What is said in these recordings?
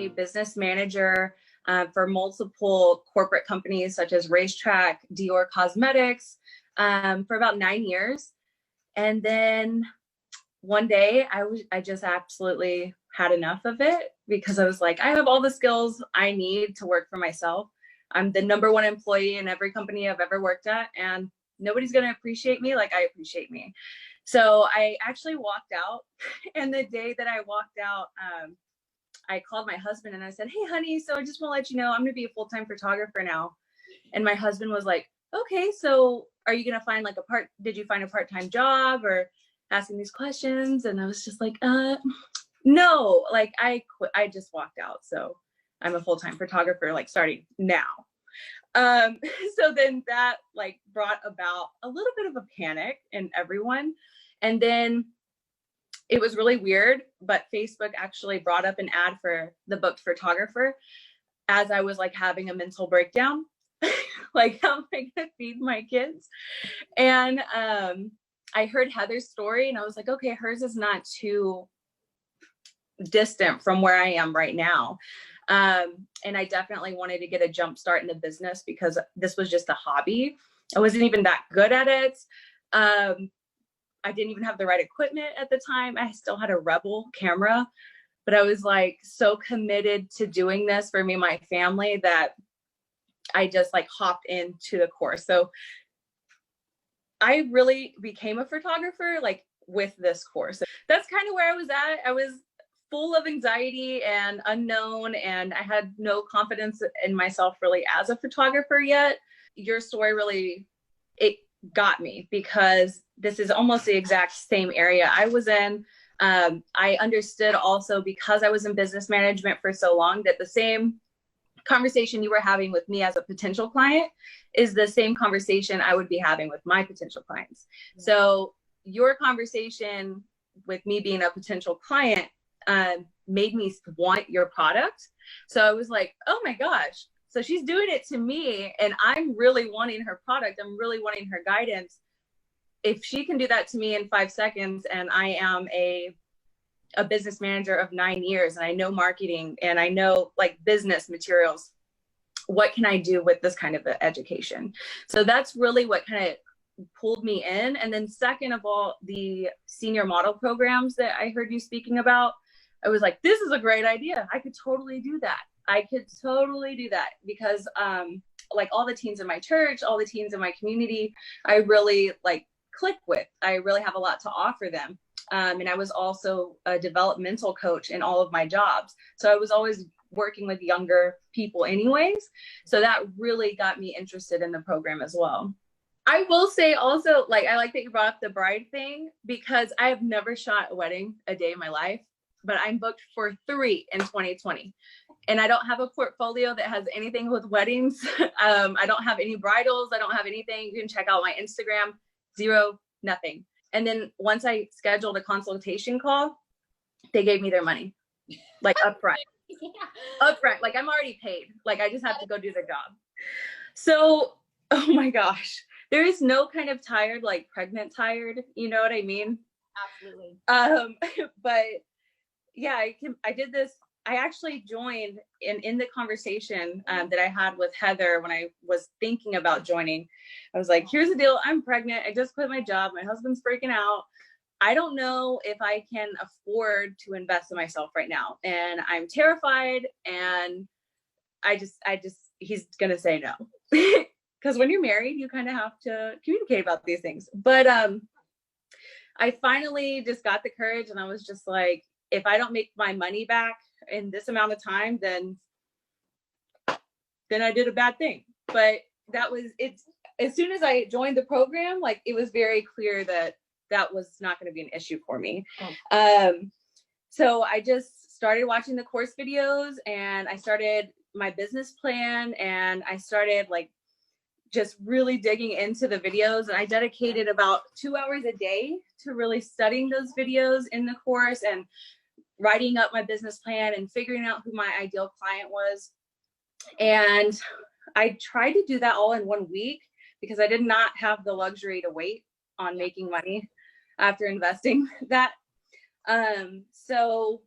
a business manager for multiple corporate companies such as Racetrack, Dior Cosmetics, for about 9 years. And then one day I just absolutely had enough of it, because I was like, I have all the skills I need to work for myself. I'm the #1 employee in every company I've ever worked at, and nobody's going to appreciate me like I appreciate me. So I actually walked out. And the day that I walked out, I called my husband and I said, hey, honey, so I just want to let you know I'm going to be a full-time photographer now. And my husband was like, okay, so are you going to find like did you find a part-time job, or asking these questions? And I was just like, no, like I quit. I just walked out. So I'm a full-time photographer, like starting now. So then that like brought about a little bit of a panic in everyone. And then it was really weird, but Facebook actually brought up an ad for the booked photographer as I was like having a mental breakdown. Like, how am I gonna feed my kids? And I heard Heather's story and I was like, okay, hers is not too distant from where I am right now. And I definitely wanted to get a jump start in the business, because this was just a hobby. I wasn't even that good at it. I didn't even have the right equipment at the time. I still had a Rebel camera, but I was like so committed to doing this for me and my family that I just like hopped into the course. So I really became a photographer like with this course. That's kind of where I was at. I was full of anxiety and unknown, and I had no confidence in myself really as a photographer yet. Your story really, it got me, because this is almost the exact same area I was in. I understood also, because I was in business management for so long, that the same conversation you were having with me as a potential client is the same conversation I would be having with my potential clients. So your conversation with me being a potential client made me want your product. So I was like, oh my gosh, so she's doing it to me and I'm really wanting her product. I'm really wanting her guidance. If she can do that to me in 5 seconds, and I am a business manager of 9 years, and I know marketing and I know like business materials, what can I do with this kind of education? So that's really what kind of pulled me in. And then second of all, the senior model programs that I heard you speaking about, I was like, this is a great idea. I could totally do that. Because like all the teens in my church, all the teens in my community, I really like click with. I really have a lot to offer them. And I was also a developmental coach in all of my jobs. So I was always working with younger people anyways. So that really got me interested in the program as well. I will say also, like, I like that you brought up the bride thing, because I have never shot a wedding a day in my life, but I'm booked for 3 in 2020. And I don't have a portfolio that has anything with weddings. I don't have any bridals. I don't have anything. You can check out my Instagram, 0, nothing. And then once I scheduled a consultation call, they gave me their money, like upfront. Upfront, like I'm already paid. Like I just have to go do the job. So, oh my gosh, there is no kind of tired, like pregnant tired. You know what I mean? Absolutely. But yeah, I did this. I actually joined in the conversation that I had with Heather when I was thinking about joining. I was like, here's the deal. I'm pregnant. I just quit my job. My husband's freaking out. I don't know if I can afford to invest in myself right now. And I'm terrified. And he's going to say no. Because when you're married, you kind of have to communicate about these things. But I finally just got the courage, and I was just like, if I don't make my money back in this amount of time, then I did a bad thing. But that was it. As soon as I joined the program, like it was very clear that was not going to be an issue for me. So I just started watching the course videos, and I started my business plan, and I started like just really digging into the videos. And I dedicated about 2 hours a day to really studying those videos in the course and writing up my business plan and figuring out who my ideal client was. And I tried to do that all in 1 week, because I did not have the luxury to wait on making money after investing that. So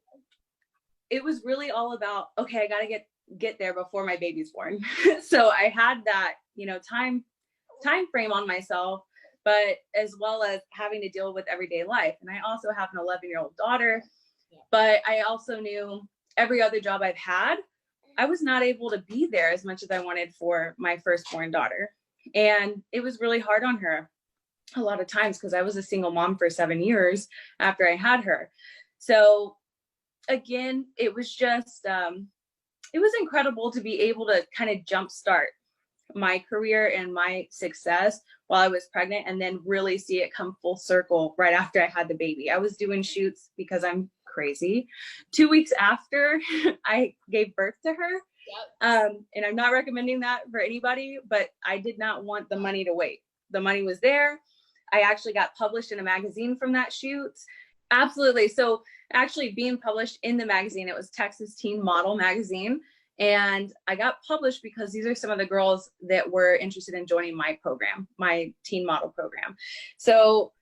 it was really all about, okay, I got to get there before my baby's born. So I had that, time frame on myself, but as well as having to deal with everyday life. And I also have an 11-year-old daughter, but I also knew every other job I've had, I was not able to be there as much as I wanted for my firstborn daughter. And it was really hard on her a lot of times because I was a single mom for 7 years after I had her. So again, it was just, it was incredible to be able to kind of jumpstart my career and my success while I was pregnant, and then really see it come full circle right after I had the baby. I was doing shoots because I'm crazy 2 weeks after I gave birth to her. And I'm not recommending that for anybody, but I did not want the money to wait. The money was there. I actually got published in a magazine from that shoot. Absolutely. So actually being published in the magazine, it was Texas Teen Model magazine. And I got published because these are some of the girls that were interested in joining my program, my teen model program. So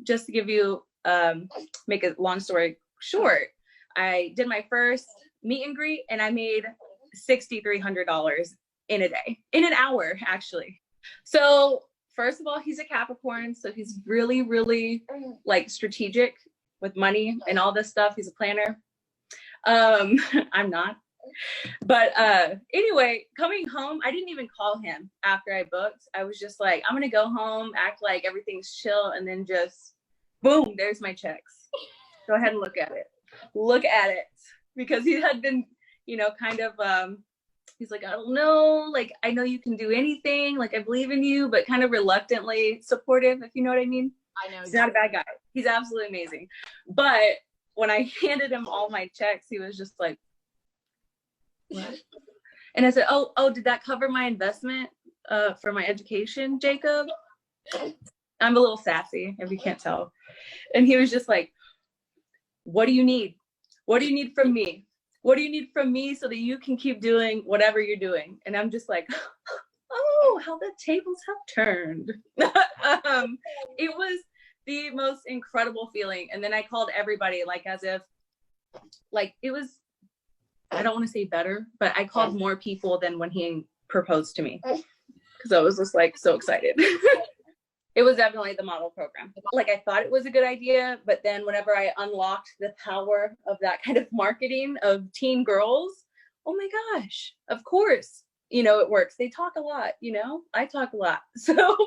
just to give you, make a long story short, I did my first meet and greet and I made $6,300 in a day, in an hour, actually. So first of all, he's a Capricorn. So he's really, really like strategic with money and all this stuff. He's a planner. I'm not. But anyway, coming home, I didn't even call him after I booked. I was just like, I'm going to go home, act like everything's chill, and then just boom, there's my checks. Go ahead and look at it. Look at it. Because he had been, kind of, he's like, I don't know, like, I know you can do anything. Like, I believe in you, but kind of reluctantly supportive, if you know what I mean. I know. He's not a bad guy. He's absolutely amazing. But when I handed him all my checks, he was just like, what? And I said, oh, did that cover my investment for my education, Jacob? I'm a little sassy, if you can't tell. And he was just like, what do you need? What do you need from me? What do you need from me so that you can keep doing whatever you're doing? And I'm just like, oh, how the tables have turned. It was the most incredible feeling. And then I called everybody like as if, like, it was, I don't want to say better, but I called more people than when he proposed to me because I was just like so excited. It was definitely the model program. Like I thought it was a good idea, but then whenever I unlocked the power of that kind of marketing of teen girls, oh my gosh, of course, it works. They talk a lot, I talk a lot. So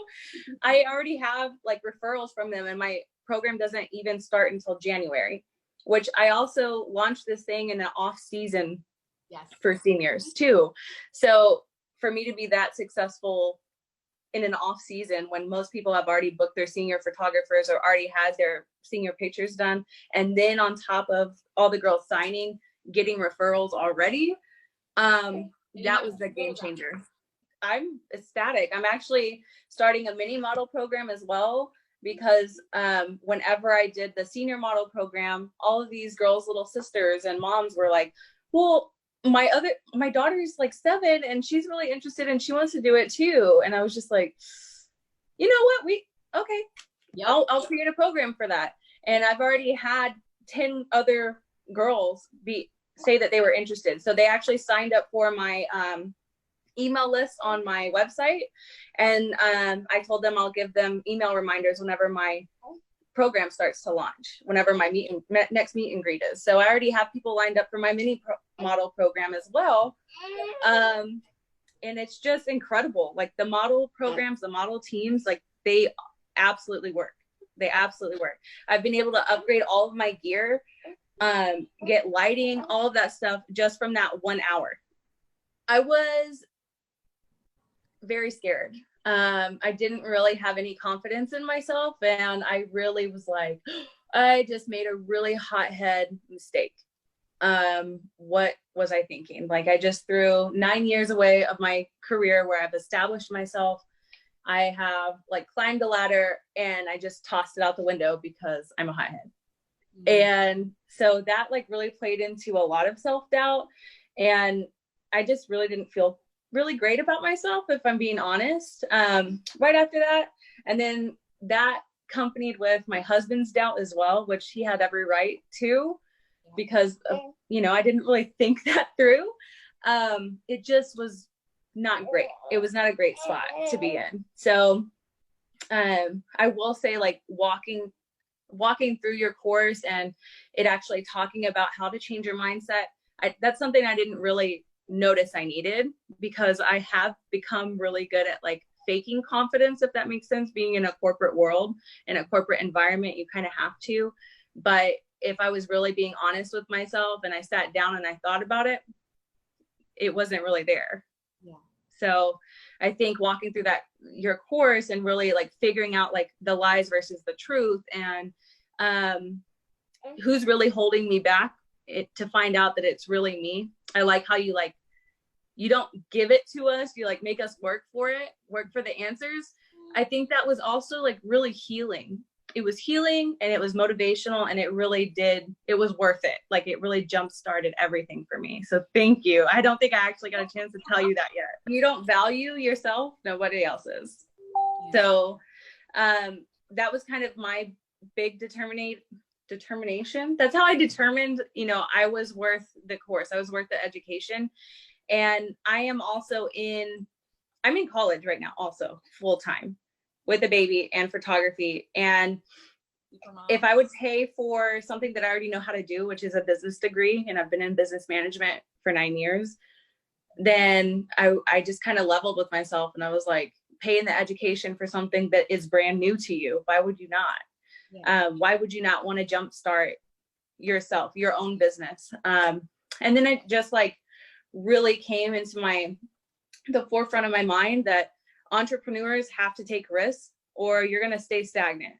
I already have like referrals from them and my program doesn't even start until January. Which I also launched this thing in an off season for seniors too. So for me to be that successful in an off season when most people have already booked their senior photographers or already had their senior pictures done, and then on top of all the girls signing, getting referrals already, that was the game changer. I'm ecstatic. I'm actually starting a mini model program as well. Because whenever I did the senior model program, all of these girls' little sisters and moms were like, well, my daughter's like 7 and she's really interested and she wants to do it too. And I was just like, you know what, okay, I'll create a program for that. And I've already had 10 other girls say that they were interested. So they actually signed up for my email list on my website. And I told them I'll give them email reminders whenever my program starts to launch, whenever my next meet and greet is. So I already have people lined up for my mini model program as well. And it's just incredible. Like the model programs, the model teams, like they absolutely work. They absolutely work. I've been able to upgrade all of my gear, get lighting, all of that stuff just from that 1 hour. I was very scared. I didn't really have any confidence in myself. And I really was like, I just made a really hothead mistake. What was I thinking? Like I just threw 9 years away of my career where I've established myself. I have like climbed the ladder and I just tossed it out the window because I'm a hothead. And so that like really played into a lot of self-doubt. And I just really didn't feel really great about myself, if I'm being honest, right after that. And then that accompanied with my husband's doubt as well, which he had every right to. because of, I didn't really think that through. It just was not great. It was not a great spot to be in. So I will say, like, walking through your course and it actually talking about how to change your mindset, that's something I didn't really notice I needed, because I have become really good at like faking confidence, if that makes sense. Being in a corporate world, in a corporate environment, you kind of have to. But if I was really being honest with myself and I sat down and I thought about it, it wasn't really there. Yeah. So I think walking through your course and really like figuring out like the lies versus the truth, and who's really holding me back, to find out that it's really me. I like how you don't give it to us, you like make us work for the answers. I think that was also like really healing. It was healing and it was motivational, and it was worth it. Like, it really jump started everything for me. So thank you. I don't think I actually got a chance to tell you that yet. You don't value yourself, nobody else is. So that was kind of my big determination. That's how I determined, I was worth the course. I was worth the education. And I am also I'm in college right now, also full time, with a baby and photography. And if I would pay for something that I already know how to do, which is a business degree, and I've been in business management for 9 years, then I just kind of leveled with myself, and I was like, paying the education for something that is brand new to you, why would you not? Yeah. Why would you not want to jumpstart yourself, your own business? And then it just like really came into the forefront of my mind that entrepreneurs have to take risks or you're going to stay stagnant.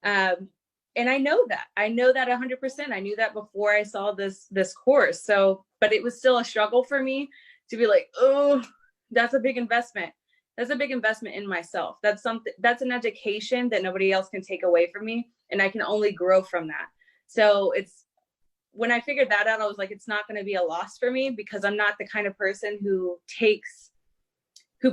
And I know that 100%. I knew that before I saw this course. So, but it was still a struggle for me to be like, oh, that's a big investment. That's a big investment in myself. That's an education that nobody else can take away from me. And I can only grow from that. So when I figured that out, I was like, it's not going to be a loss for me, because I'm not the kind of person who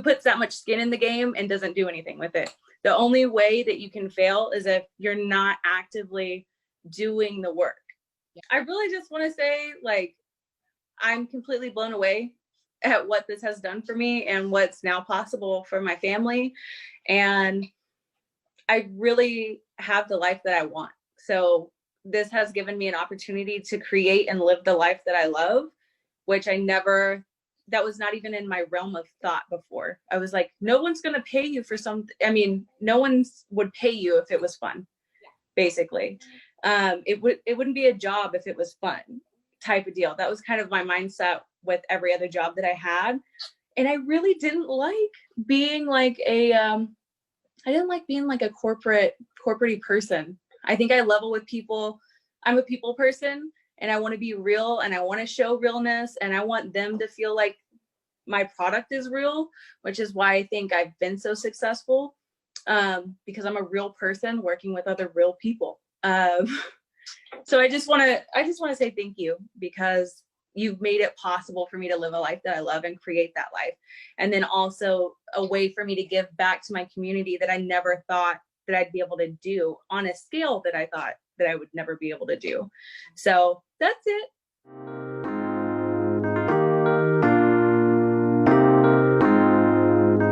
puts that much skin in the game and doesn't do anything with it. The only way that you can fail is if you're not actively doing the work. Yeah. I really just want to say, like, I'm completely blown away at what this has done for me and what's now possible for my family. And I really have the life that I want. So this has given me an opportunity to create and live the life that I love, which that was not even in my realm of thought before. I was like, no one's going to pay you for something. I mean, no one would pay you if it was fun, basically. It wouldn't be a job if it was fun, type of deal. That was kind of my mindset with every other job that I had. And I really didn't like being like a corporate-y person. I think I level with people. I'm a people person, and I want to be real, and I want to show realness, and I want them to feel like my product is real, which is why I think I've been so successful, because I'm a real person working with other real people. So I just want to say thank you, because you've made it possible for me to live a life that I love and create that life. And then also a way for me to give back to my community that I never thought that I'd be able to do on a scale that I thought that I would never be able to do. So that's it.